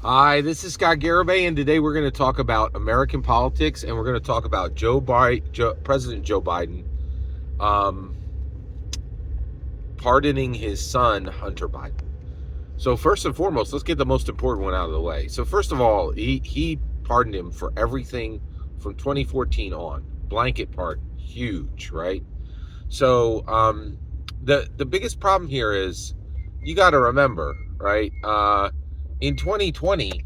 Hi, this is Scott Garibay, and today we're going to talk about American politics, and we're going to talk about President Joe Biden, um, pardoning his son Hunter Biden. So first and foremost, let's get the most important one out of the way. So first of all, he pardoned him for everything from 2014 on, blanket pardon, huge, right? So the biggest problem here is you got to remember, right? In 2020.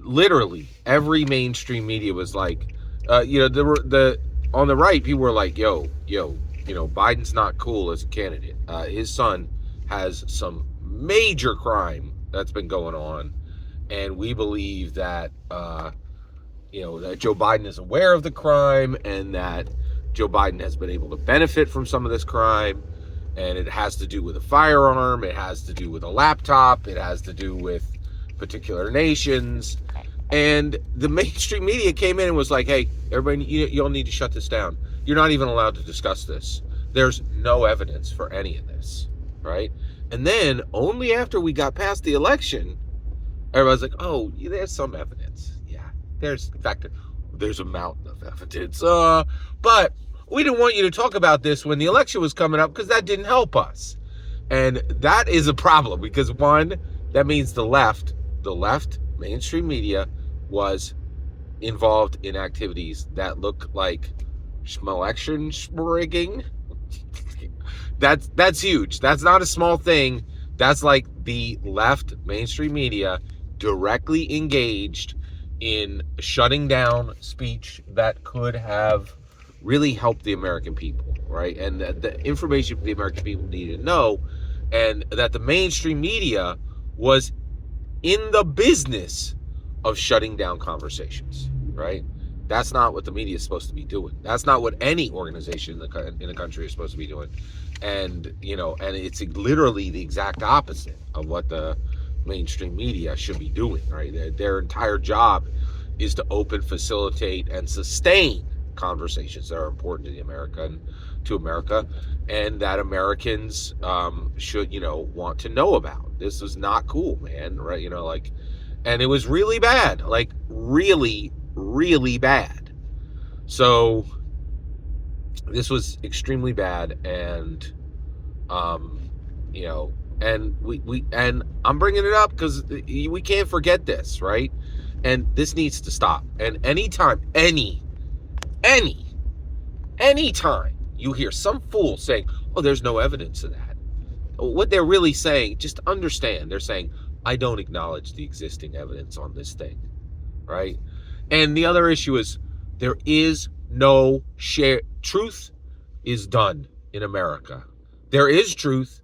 Literally every mainstream media was like, the on the right, people were like, Biden's not cool as a candidate. His son has some major crime that's been going on, and we believe that that Joe Biden is aware of the crime and that Joe Biden has been able to benefit from some of this crime. And it has to do with a firearm, it has to do with a laptop, it has to do with particular nations. And the mainstream media came in and was like, hey, everybody, you all need to shut this down. You're not even allowed to discuss this. There's no evidence for any of this, right? And then only after we got past the election, everybody's like, oh, there's some evidence. Yeah, in fact, there's a mountain of evidence. But we didn't want you to talk about this when the election was coming up because that didn't help us. And that is a problem because, one, that means the left, mainstream media, was involved in activities that look like election rigging. That's huge. That's not a small thing. That's like the left mainstream media directly engaged in shutting down speech that could have really helped the American people, right? And the information the American people needed to know, and that the mainstream media was in the business of shutting down conversations, right? That's not what the media is supposed to be doing. That's not what any organization in the country is supposed to be doing. And, and it's literally the exact opposite of what the mainstream media should be doing, right? Their entire job is to open, facilitate, and sustain conversations that are important to America, and that Americans should, want to know about. This was not cool, man, right? And it was really bad, like really, really bad. So this was extremely bad, and and I'm bringing it up because we can't forget this, right? And this needs to stop. And anytime you hear some fool saying, oh, there's no evidence of that, what they're really saying, just understand, they're saying, I don't acknowledge the existing evidence on this thing, right? And the other issue is there is no truth is done in America. There is truth.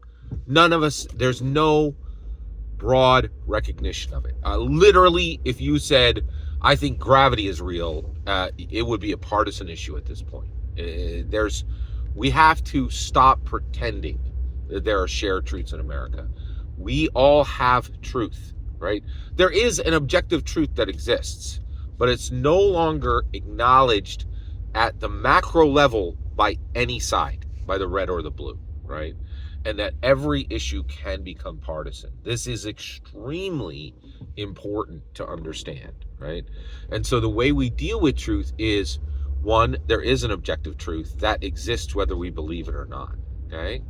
There's no broad recognition of it. Literally, if you said, I think gravity is real, it would be a partisan issue at this point. We have to stop pretending that there are shared truths in America. We all have truth, right? There is an objective truth that exists, but it's no longer acknowledged at the macro level by any side, by the red or the blue, right? And that every issue can become partisan. This is extremely important to understand, right? And so the way we deal with truth is, one, there is an objective truth that exists whether we believe it or not, okay?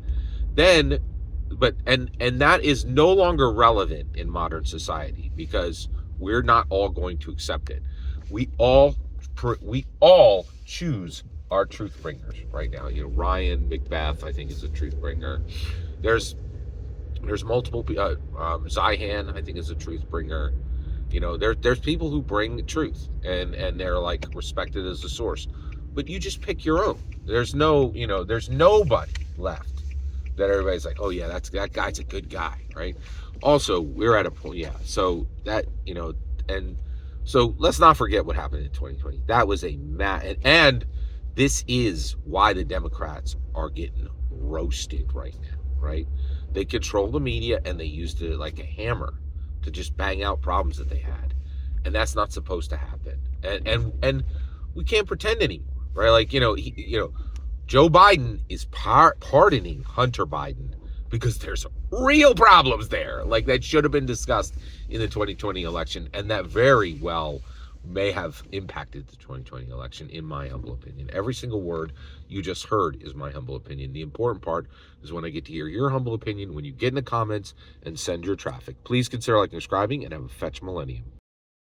Then, and that is no longer relevant in modern society because we're not all going to accept it. We all choose our truth bringers right now. Ryan McBeth, I think, is a truth bringer. There's multiple. Zihan, I think, is a truth bringer. There's people who bring truth and they're like respected as a source, but you just pick your own. There's nobody left that everybody's like, oh yeah, that guy's a good guy, right? Also, we're at a point, yeah. So that and so let's not forget what happened in 2020. That was and this is why the Democrats are getting roasted right now, right? They control the media and they used it like a hammer to just bang out problems that they had, and that's not supposed to happen. And we can't pretend anymore, right? Like Joe Biden is pardoning Hunter Biden because there's real problems there, like that should have been discussed in the 2020 election, and that very well may have impacted the 2020 election, in my humble opinion. Every single word you just heard is my humble opinion. The important part is when I get to hear your humble opinion when you get in the comments and send your traffic. Please consider liking and subscribing, and have a fetch millennium.